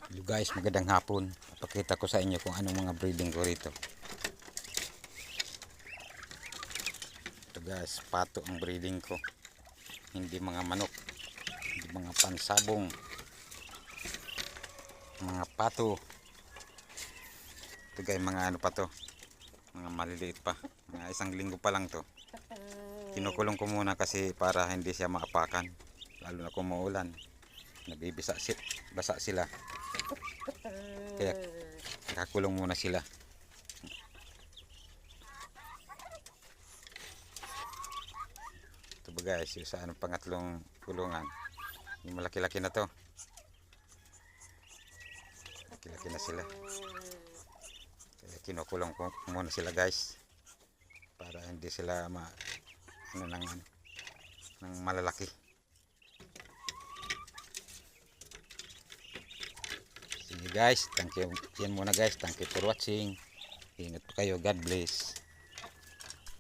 Hello guys, magandang hapon. Pakita ko sa inyo kung anong mga breeding ko rito. Ito guys, pato ang breeding ko. Hindi mga manok, hindi mga pansabong, mga pato. Ito guys, mga ano pa to, mga maliliit pa, mga 1 linggo pa lang to. Kinukulong ko muna kasi para hindi siya maapakan, lalo na kung maulan, basa sila, kaya nakakulong muna sila. Ito ba guys, yung sa anong pangatlong kulungan, yung malaki-laki na to, malaki-laki na sila, kaya kinukulong ko muna sila guys para hindi sila ng malalaki. Sige guys, thank you. Yan muna guys, thank you for watching. Ingat po kayo, God bless.